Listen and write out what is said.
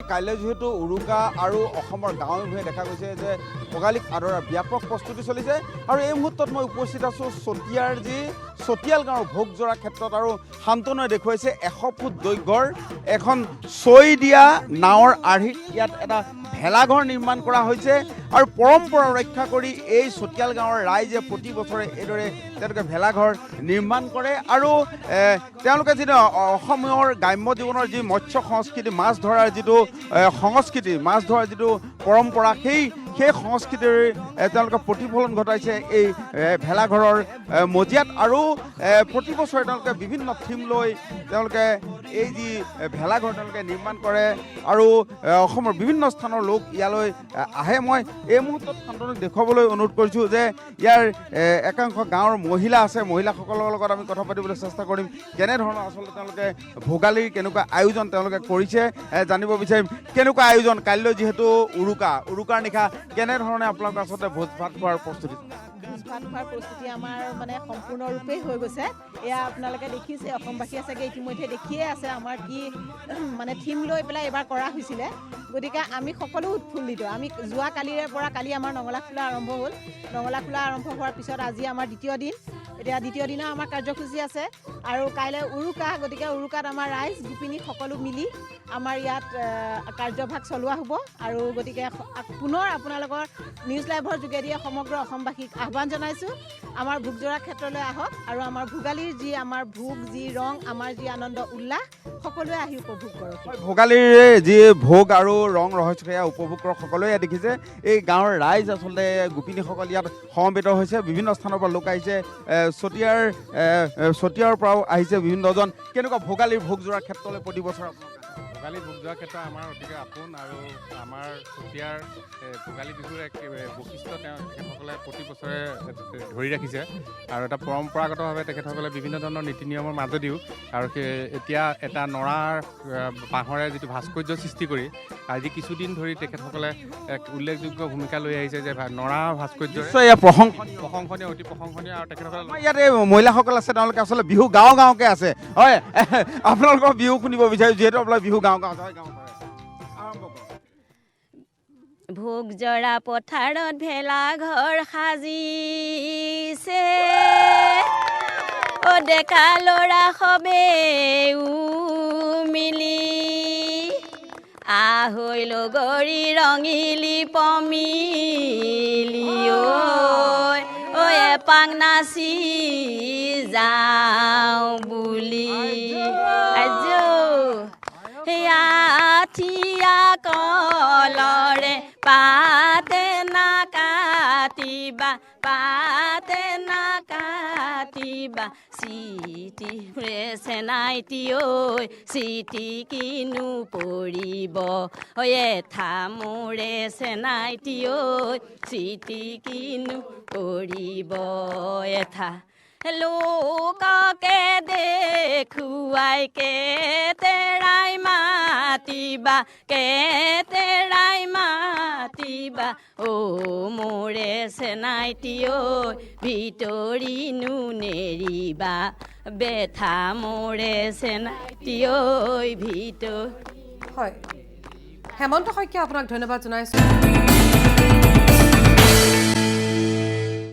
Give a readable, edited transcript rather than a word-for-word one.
কাইলৈ যেহেতু উৰুকা আৰু অসমৰ গাঁৱে ভূঞে দেখা গৈছে যে ভোগালীক আদৰাৰ ব্যাপক প্ৰস্তুতি চলিছে আৰু এই মুহূৰ্তত মই উপস্থিত আছোঁ চতিয়াৰ যি চতিয়াল গাঁৱৰ ভোগজৰা ক্ষেত্ৰত আৰু শান্তনুৱে দেখুৱাইছে 100 ফুট দৈৰ্ঘ্যৰ এখন চৈ দিয়া নাৱৰ আৰ্হিত ইয়াত এটা ভেলাঘৰ নিৰ্মাণ কৰা হৈছে আৰু পৰম্পৰা ৰক্ষা কৰি এই চতিয়াল গাঁৱৰ ৰাইজে প্ৰতি বছৰে এইদৰে তেওঁলোকে ভেলাঘৰ নিৰ্মাণ কৰে আৰু তেওঁলোকে যিটো অসমৰ গ্ৰাম্য জীৱনৰ যি মৎস্য সংস্কৃতি মাছ ধৰাৰ যিটো সংস্কৃতি মাছ ধৰাৰ যিটো পৰম্পৰা সেই সংস্কৃতিৰ তেওঁলোকে প্ৰতিফলন ঘটাইছে এই ভেলাঘৰৰ মজিয়াত আৰু প্ৰতি বছৰে তেওঁলোকে বিভিন্ন থিম লৈ তেওঁলোকে এই যি ভেলাঘৰ তেওঁলোকে নিৰ্মাণ কৰে আৰু অসমৰ বিভিন্ন স্থানৰ লোক ইয়ালৈ আহে মই এই মুহূৰ্তত শান্তনুক দেখুৱাবলৈ অনুৰোধ কৰিছোঁ যে ইয়াৰ একাংশ গাঁৱৰ মহিলা আছে মহিলাসকলৰ লগত আমি কথা পাতিবলৈ চেষ্টা কৰিম কেনেধৰণৰ আচলতে তেওঁলোকে ভোগালীৰ কেনেকুৱা আয়োজন তেওঁলোকে কৰিছে জানিব বিচাৰিম কেনেকুৱা আয়োজন কাইলৈ যিহেতু উৰুকাৰ নিশা কেনেধৰণে আপোনালোকে আচলতে ভোজ ভাত খোৱাৰ প্ৰস্তুতি ভোজ ভাত খোৱাৰ প্ৰস্তুতি আমাৰ মানে সম্পূৰ্ণৰূপেই হৈ গৈছে এয়া আপোনালোকে দেখিছে অসমবাসীয়ে চাগে ইতিমধ্যে দেখিয়ে আছে আমাৰ কি মানে থিম লৈ পেলাই এবাৰ কৰা হৈছিলে গতিকে আমি সকলো উৎফুল্লিত আমি যোৱা কালিৰে পৰা কালি আমাৰ নঙলা খোলা আৰম্ভ হ'ল নঙলা খোলা আৰম্ভ হোৱাৰ পিছত আজি আমাৰ দ্বিতীয় দিন এতিয়া দ্বিতীয় দিনা আমাৰ কাৰ্যসূচী আছে আৰু কাইলৈ উৰুকা গতিকে উৰুকাত আমাৰ ৰাইজ গোপিনী সকলো মিলি আমাৰ ইয়াত কাৰ্যভাগ চলোৱা হ'ব আৰু গতিকে পুনৰ আপোনালোকৰ নিউজ লাইভৰ যোগেদি সমগ্ৰ অসমবাসীক আহ্বান জনাইছোঁ আমাৰ ভোগজৰা ক্ষেত্ৰলৈ আহক আৰু আমাৰ ভোগালীৰ যি আমাৰ ভোগ যি ৰং আমাৰ যি আনন্দ উল্লাস সকলোৱে আহি উপভোগ কৰক ভোগালীৰ যি ভোগ আৰু ৰং ৰহস্য সেয়া উপভোগ কৰক সকলোৱে দেখিছে এই গাঁৱৰ ৰাইজ আচলতে গোপিনীসকল ইয়াত সমবেত হৈছে বিভিন্ন স্থানৰ পৰা লোক আহিছে চতিয়াৰ পৰাও আহিছে বিভিন্নজন কেনেকুৱা ভোগালীৰ ভোগ যোৱাৰ ক্ষেত্ৰলৈ প্ৰতি বছৰ ভোগালী ভোগ যোৱাৰ ক্ষেত্ৰত আমাৰ অতিকে আপোন আৰু আমাৰ চতিয়াৰ ভোগালী বিহুৰ এক বৈশিষ্ট্য তেখেতসকলে প্ৰতি বছৰে ধৰি ৰাখিছে আৰু এটা পৰম্পৰাগতভাৱে তেখেতসকলে বিভিন্ন ধৰণৰ নীতি নিয়মৰ মাজেদিও আৰু এতিয়া এটা নৰাৰ বাঁহৰে যিটো ভাস্কৰ্য সৃষ্টি কৰি আজি কিছুদিন ধৰি তেখেতসকলে এক উল্লেখযোগ্য ভূমিকা লৈ আহিছে যে নৰা ভাস্কৰ্য প্ৰশংসনীয় অতি প্ৰশংসনীয় আৰু তেখেতসকলে ইয়াতে মহিলাসকল আছে তেওঁলোকে আচলতে বিহু গাঁৱকে আছে হয় আপোনালোকৰ বিহু শুনিব বিচাৰিছোঁ যিহেতু আপোনাৰ বিহু ভোগজৰা পথাৰত ভেলাঘৰ সাজিছে ডেকা ল'ৰা সবেও মিলি আহৈ লগৰী ৰঙিলি পমিলি ঐ এপাক নাচি যাওঁ বুলি আঠিয়া কলৰে পাতে নাকাটিবা চিটি চেনাইটি ঐ চিটি কিনো পৰিব এঠা মোৰে চেনাইটি ঐ চিটি কিনো পৰিব এঠা লোককে দেখুৱাই কেতেৰাই মাতিবা অ মোৰে চেনাইটি ঐ ভিতৰিনো নেৰিবা বেঠা মোৰে চেনাইটি ঐ ভিতৰ হয় হেমন্ত শইকীয়া আপোনাক ধন্যবাদ জনাইছোঁ